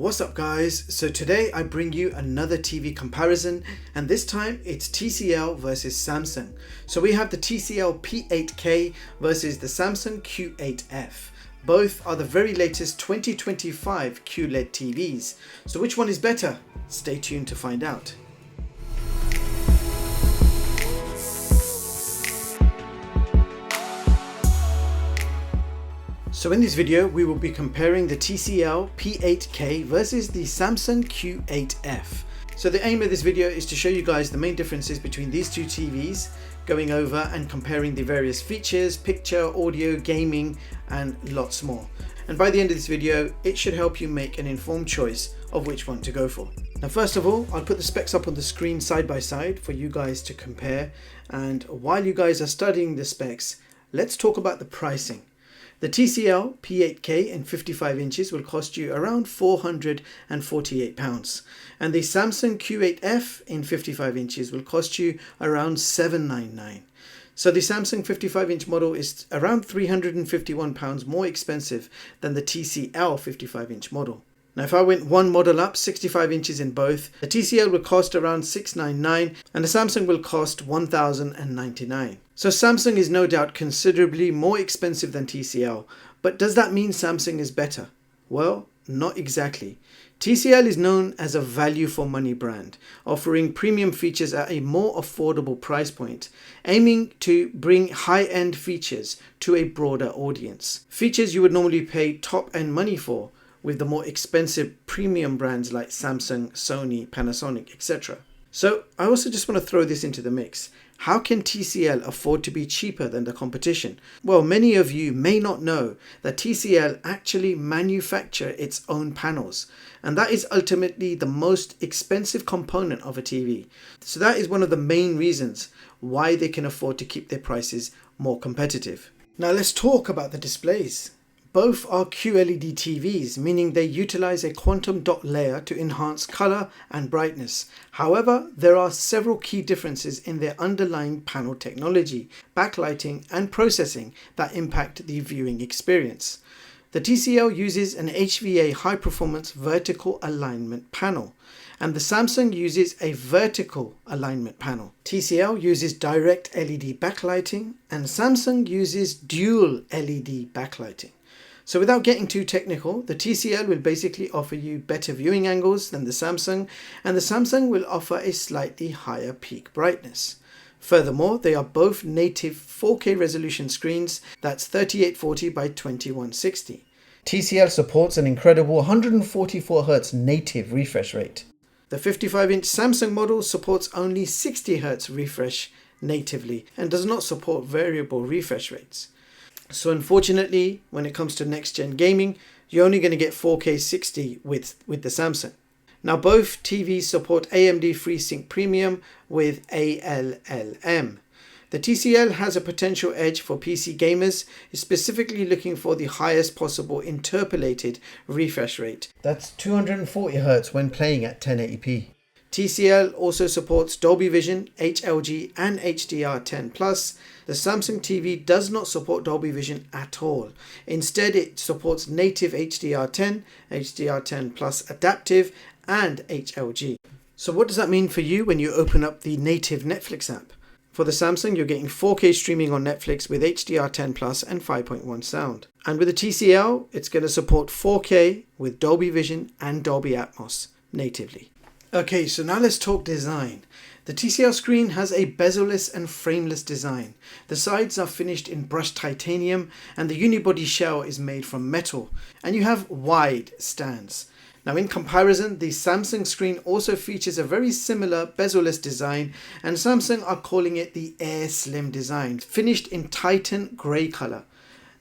What's up guys? So today I bring you another TV comparison, and this time it's TCL versus Samsung. So we have the TCL P8K versus the Samsung Q8F. Both are the very latest 2025 QLED TVs. So which one is better? Stay tuned to find out. So in this video, we will be comparing the TCL P8K versus the Samsung Q8F. So the aim of this video is to show you guys the main differences between these two TVs, going over and comparing the various features, picture, audio, gaming, and lots more. And by the end of this video, it should help you make an informed choice of which one to go for. Now, first of all, I'll put the specs up on the screen side by side for you guys to compare. And while you guys are studying the specs, let's talk about the pricing. The TCL P8K in 55 inches will cost you around £448, and the Samsung Q8F in 55 inches will cost you around £799. So the Samsung 55-inch model is around £351 more expensive than the TCL 55-inch model. Now, if I went one model up, 65 inches in both, the TCL will cost around $699 and the Samsung will cost $1,099. So Samsung is no doubt considerably more expensive than TCL, but does that mean Samsung is better? Well, not exactly. TCL is known as a value for money brand, offering premium features at a more affordable price point, aiming to bring high-end features to a broader audience. Features you would normally pay top-end money for, with the more expensive premium brands like Samsung, Sony, Panasonic, etc. So I also just want to throw this into the mix. How can TCL afford to be cheaper than the competition? Well, many of you may not know that TCL actually manufacture its own panels, and that is ultimately the most expensive component of a TV. So that is one of the main reasons why they can afford to keep their prices more competitive. Now let's talk about the displays. Both are QLED TVs, meaning they utilize a quantum dot layer to enhance color and brightness. However, there are several key differences in their underlying panel technology, backlighting, and processing that impact the viewing experience. The TCL uses an HVA high-performance vertical alignment panel, and the Samsung uses a vertical alignment panel. TCL uses direct LED backlighting, and Samsung uses dual LED backlighting. So without getting too technical, the TCL will basically offer you better viewing angles than the Samsung, and the Samsung will offer a slightly higher peak brightness. Furthermore, they are both native 4K resolution screens, that's 3840 by 2160. TCL supports an incredible 144Hz native refresh rate. The 55-inch Samsung model supports only 60Hz refresh natively and does not support variable refresh rates. So unfortunately, when it comes to next-gen gaming, you're only going to get 4K 60 with the Samsung. Now, both TVs support AMD FreeSync Premium with ALLM. The TCL has a potential edge for PC gamers, specifically looking for the highest possible interpolated refresh rate. That's 240Hz when playing at 1080p. TCL also supports Dolby Vision, HLG, and HDR10+. The Samsung TV does not support Dolby Vision at all. Instead, it supports native HDR10, HDR10+ adaptive, and HLG. So what does that mean for you when you open up the native Netflix app? For the Samsung, you're getting 4K streaming on Netflix with HDR10+ and 5.1 sound. And with the TCL, it's going to support 4K with Dolby Vision and Dolby Atmos natively. Okay, so now let's talk design. The TCL screen has a bezel-less and frameless design. The sides are finished in brushed titanium and the unibody shell is made from metal. And you have wide stands. Now in comparison, the Samsung screen also features a very similar bezel-less design, and Samsung are calling it the Air Slim design, finished in Titan grey color.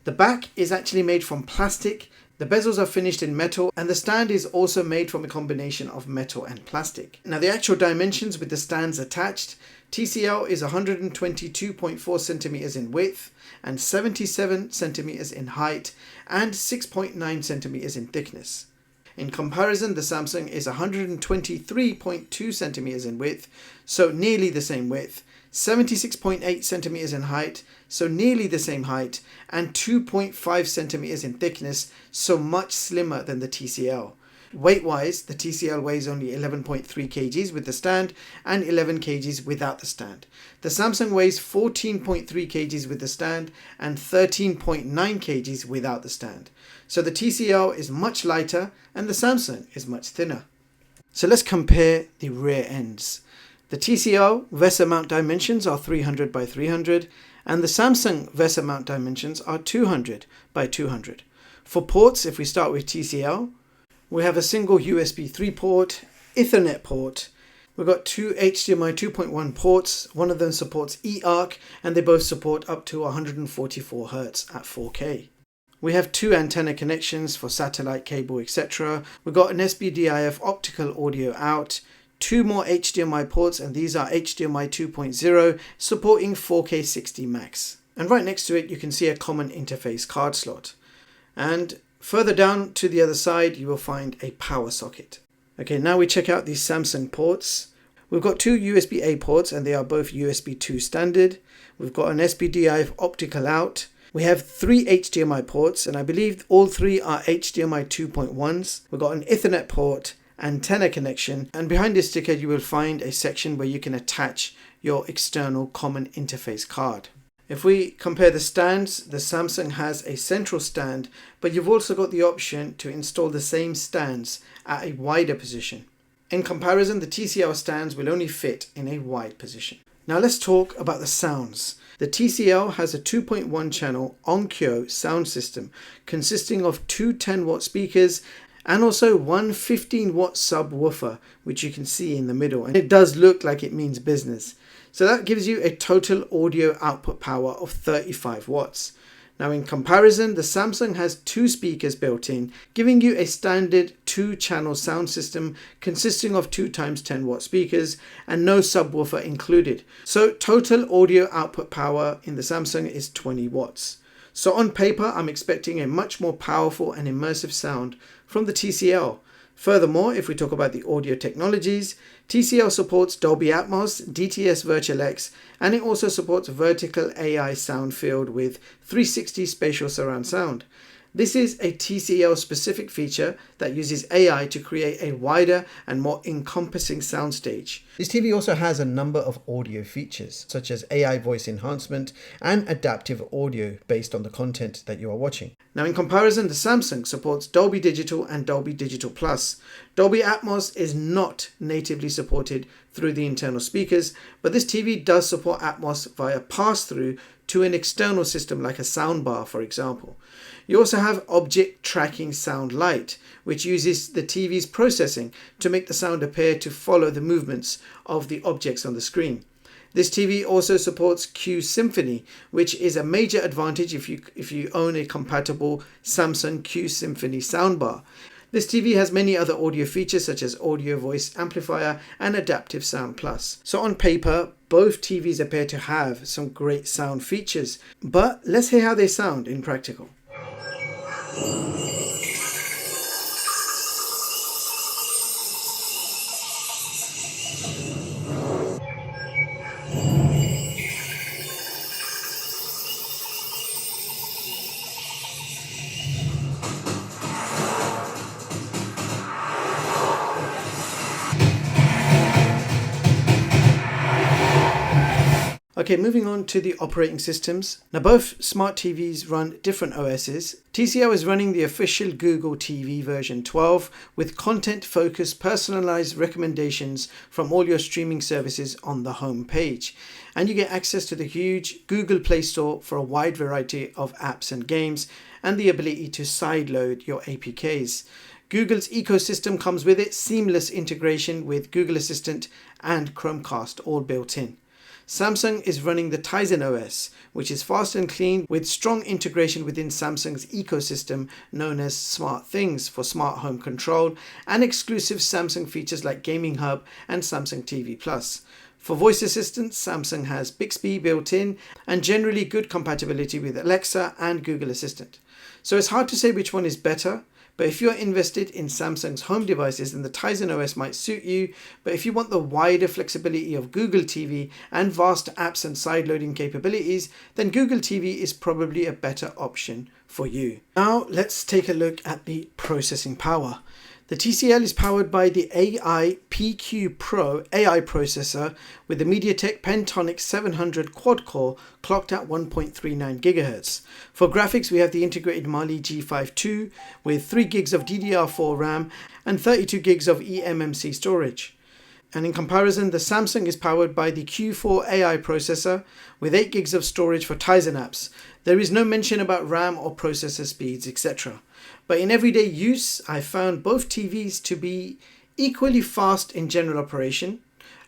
The back is actually made from plastic. The bezels are finished in metal, and the stand is also made from a combination of metal and plastic. Now the actual dimensions with the stands attached, TCL is 122.4 centimeters in width and 77 centimeters in height and 6.9 centimeters in thickness. In comparison, the Samsung is 123.2 centimeters in width, so nearly the same width, 76.8 centimeters in height, so nearly the same height, and 2.5 centimeters in thickness, so much slimmer than the TCL. Weight-wise, the TCL weighs only 11.3 kgs with the stand and 11 kgs without the stand. The Samsung weighs 14.3 kgs with the stand and 13.9 kgs without the stand. So the TCL is much lighter and the Samsung is much thinner. So let's compare the rear ends. The TCL VESA mount dimensions are 300 by 300 and the Samsung VESA mount dimensions are 200 by 200. For ports, if we start with TCL, we have a single USB 3 port, Ethernet port. We've got two HDMI 2.1 ports. One of them supports eARC and they both support up to 144 Hz at 4K. We have two antenna connections for satellite cable, etc. We've got an SBDIF optical audio out, two more HDMI ports, and these are HDMI 2.0 supporting 4K 60 Max. And right next to it you can see a common interface card slot. And further down to the other side you will find a power socket. Okay, now we check out these Samsung ports. We've got two USB-A ports and they are both USB 2 standard. We've got an SBDIF optical out. We have three HDMI ports and I believe all three are HDMI 2.1s. We've got an Ethernet port, antenna connection, and behind this sticker you will find a section where you can attach your external common interface card. If we compare the stands, the Samsung has a central stand, but you've also got the option to install the same stands at a wider position. In comparison, the TCL stands will only fit in a wide position. Now let's talk about the sounds. The TCL has a 2.1 channel Onkyo sound system consisting of two 10-watt speakers and also one 15-watt subwoofer, which you can see in the middle, and it does look like it means business. So that gives you a total audio output power of 35 watts. Now in comparison, the Samsung has two speakers built in, giving you a standard 2-channel sound system consisting of 2 times 10-watt speakers and no subwoofer included. So total audio output power in the Samsung is 20 watts. So on paper, I'm expecting a much more powerful and immersive sound from the TCL. Furthermore, if we talk about the audio technologies, TCL supports Dolby Atmos, DTS Virtual X, and it also supports vertical AI sound field with 360 spatial surround sound. This is a TCL specific feature that uses AI to create a wider and more encompassing soundstage. This TV also has a number of audio features such as AI voice enhancement and adaptive audio based on the content that you are watching. Now in comparison, the Samsung supports Dolby Digital and Dolby Digital Plus. Dolby Atmos is not natively supported through the internal speakers, but this TV does support Atmos via pass-through to an external system like a soundbar, for example. You also have Object Tracking Sound Light, which uses the TV's processing to make the sound appear to follow the movements of the objects on the screen. This TV also supports Q Symphony, which is a major advantage if you own a compatible Samsung Q Symphony soundbar. This TV has many other audio features such as audio voice amplifier and adaptive sound plus. So on paper, both TVs appear to have some great sound features, but let's hear how they sound in practical. Okay, moving on to the operating systems. Now both smart TVs run different OSs. TCL is running the official Google TV version 12 with content-focused personalized recommendations from all your streaming services on the home page. And you get access to the huge Google Play Store for a wide variety of apps and games and the ability to sideload your APKs. Google's ecosystem comes with it, seamless integration with Google Assistant and Chromecast all built in. Samsung is running the Tizen OS, which is fast and clean with strong integration within Samsung's ecosystem known as SmartThings for smart home control and exclusive Samsung features like Gaming Hub and Samsung TV Plus. For voice assistants, Samsung has Bixby built in and generally good compatibility with Alexa and Google Assistant. So it's hard to say which one is better. But if you're invested in Samsung's home devices, then the Tizen OS might suit you. But if you want the wider flexibility of Google TV and vast apps and sideloading capabilities, then Google TV is probably a better option for you. Now let's take a look at the processing power. The TCL is powered by the AI PQ Pro AI processor with the MediaTek Pentonic 700 quad-core clocked at 1.39 GHz. For graphics, we have the integrated Mali G5 II with 3 GB of DDR4 RAM and 32 GB of eMMC storage. And in comparison, the Samsung is powered by the Q4 AI processor with 8 GB of storage for Tizen apps. There is no mention about RAM or processor speeds, etc. But in everyday use, I found both TVs to be equally fast in general operation.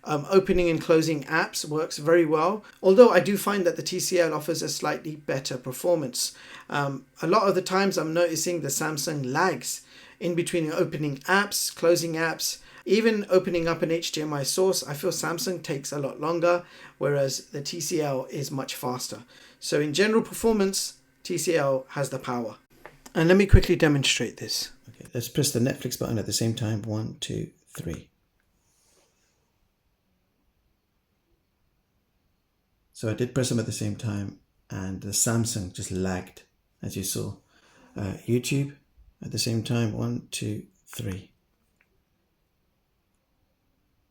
Opening and closing apps works very well, although I do find that the TCL offers a slightly better performance. A lot of the times I'm noticing the Samsung lags in between opening apps, closing apps, even opening up an HDMI source. I feel Samsung takes a lot longer, whereas the TCL is much faster. So in general performance, TCL has the power. And let me quickly demonstrate this. Okay, let's press the Netflix button at the same time. 1, 2, 3. So I did press them at the same time and the Samsung just lagged, as you saw. YouTube at the same time. 1, 2, 3.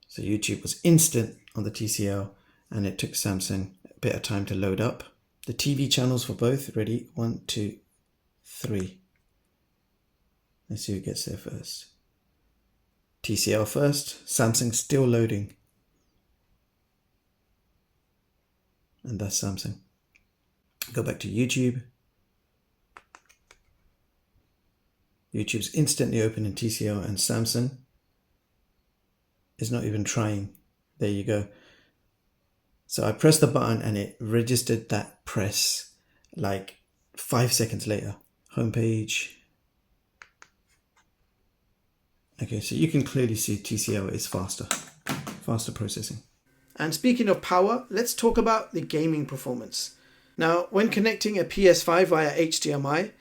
So YouTube was instant on the TCL and it took Samsung a bit of time to load up. The TV channels for both, ready? 1, 2, 3. Let's see who gets there first. TCL first, Samsung still loading. And that's Samsung. Go back to YouTube. YouTube's instantly open in TCL and Samsung is not even trying. There you go. So I pressed the button and it registered that press like 5 seconds later. Homepage. Okay, so you can clearly see TCL is faster processing. And speaking of power, let's talk about the gaming performance. Now, when connecting a PS5 via HDMI,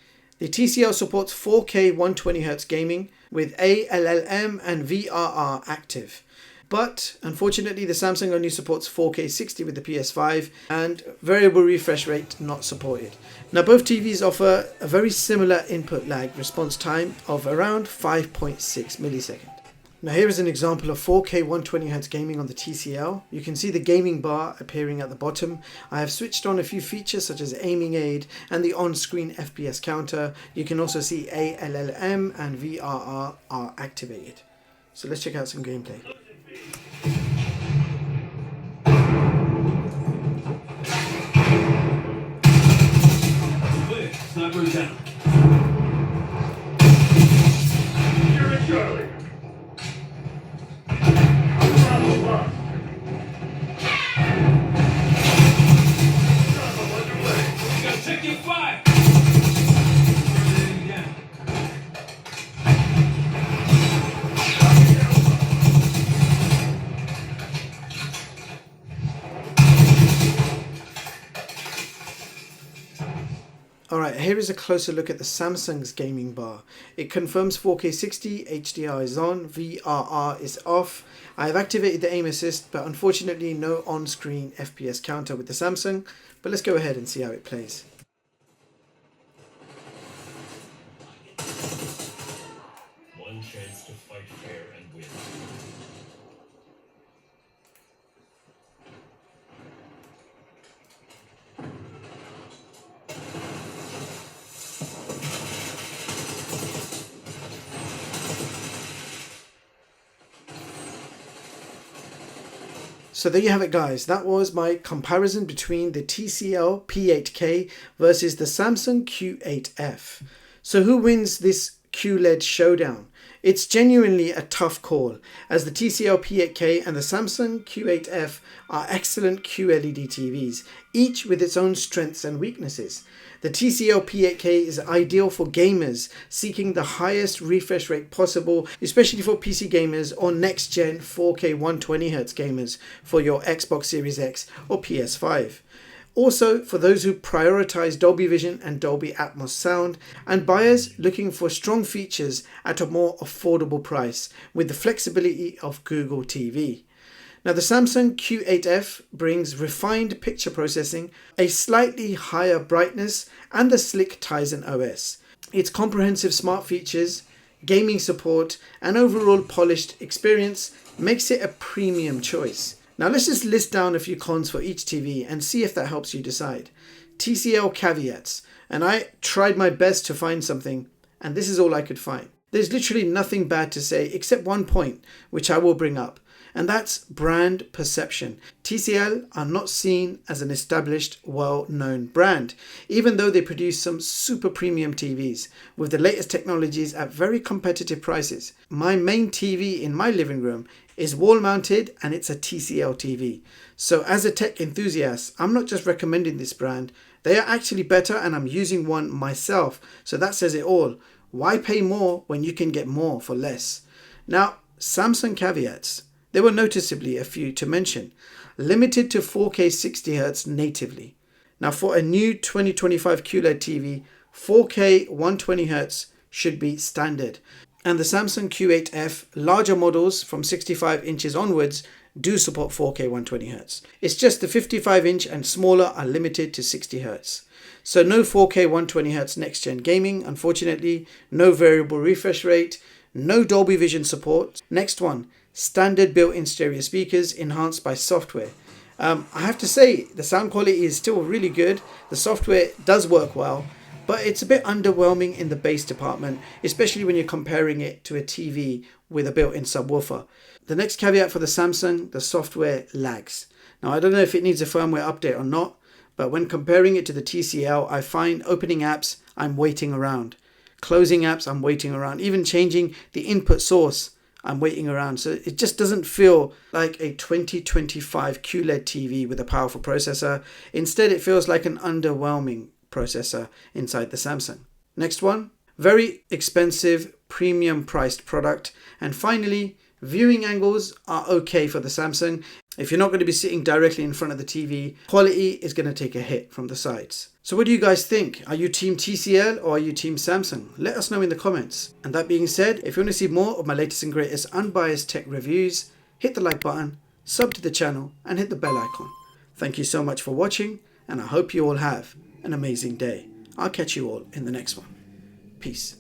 the TCL supports 4K 120Hz gaming with ALLM and VRR active. But unfortunately, the Samsung only supports 4K 60 with the PS5 and variable refresh rate not supported. Now, both TVs offer a very similar input lag response time of around 5.6 milliseconds. Now, here is an example of 4K 120Hz gaming on the TCL. You can see the gaming bar appearing at the bottom. I have switched on a few features such as aiming aid and the on-screen FPS counter. You can also see ALLM and VRR are activated. So let's check out some gameplay. Sniper down. You're in Charlie. Bravo. Bravo underway. We got taking fire. Down. Alright, here is a closer look at the Samsung's gaming bar. It confirms 4K 60, HDR is on, VRR is off. I have activated the aim assist, but unfortunately no on-screen FPS counter with the Samsung. But let's go ahead and see how it plays. One chance to fight fair and win. So there you have it, guys. That was my comparison between the TCL P8K versus the Samsung Q8F. So who wins this QLED showdown? It's genuinely a tough call, as the TCL P8K and the Samsung Q8F are excellent QLED TVs, each with its own strengths and weaknesses. The TCL P8K is ideal for gamers seeking the highest refresh rate possible, especially for PC gamers or next-gen 4K 120Hz gamers for your Xbox Series X or PS5. Also, for those who prioritize Dolby Vision and Dolby Atmos sound, and buyers looking for strong features at a more affordable price with the flexibility of Google TV. Now, the Samsung Q8F brings refined picture processing, a slightly higher brightness, and the slick Tizen OS. Its comprehensive smart features gaming support, and overall polished experience makes it a premium choice. Now let's just list down a few cons for each TV and see if that helps you decide. TCL caveats, and I tried my best to find something, and this is all I could find. There's literally nothing bad to say except one point, which I will bring up, and that's brand perception. TCL are not seen as an established, well-known brand, even though they produce some super premium TVs with the latest technologies at very competitive prices. My main TV in my living room is wall-mounted and it's a TCL TV. So as a tech enthusiast, I'm not just recommending this brand, they are actually better and I'm using one myself. So that says it all. Why pay more when you can get more for less? Now, Samsung caveats. There were noticeably a few to mention. Limited to 4K 60Hz natively. Now for a new 2025 QLED TV, 4K 120Hz should be standard. And the Samsung Q8F larger models from 65 inches onwards do support 4K 120Hz. It's just the 55 inch and smaller are limited to 60Hz. So no 4K 120Hz next gen gaming, unfortunately, no variable refresh rate, no Dolby Vision support. Next one, standard built-in stereo speakers enhanced by software. I have to say the sound quality is still really good. The software does work well, but it's a bit underwhelming in the bass department, especially when you're comparing it to a TV with a built-in subwoofer. The next caveat for the Samsung, the software lags. Now I don't know if it needs a firmware update or not, but when comparing it to the TCL, I find opening apps, I'm waiting around. Closing apps, I'm waiting around. Even changing the input source, I'm waiting around. So it just doesn't feel like a 2025 QLED TV with a powerful processor. Instead, it feels like an underwhelming processor inside the Samsung. Next one, very expensive, premium priced product. And finally, viewing angles are okay for the Samsung. If you're not going to be sitting directly in front of the TV, quality is going to take a hit from the sides. So what do you guys think? Are you team TCL or are you team Samsung? Let us know in the comments. And that being said, if you want to see more of my latest and greatest unbiased tech reviews, hit the like button, sub to the channel and hit the bell icon. Thank you so much for watching and I hope you all have an amazing day. I'll catch you all in the next one. Peace.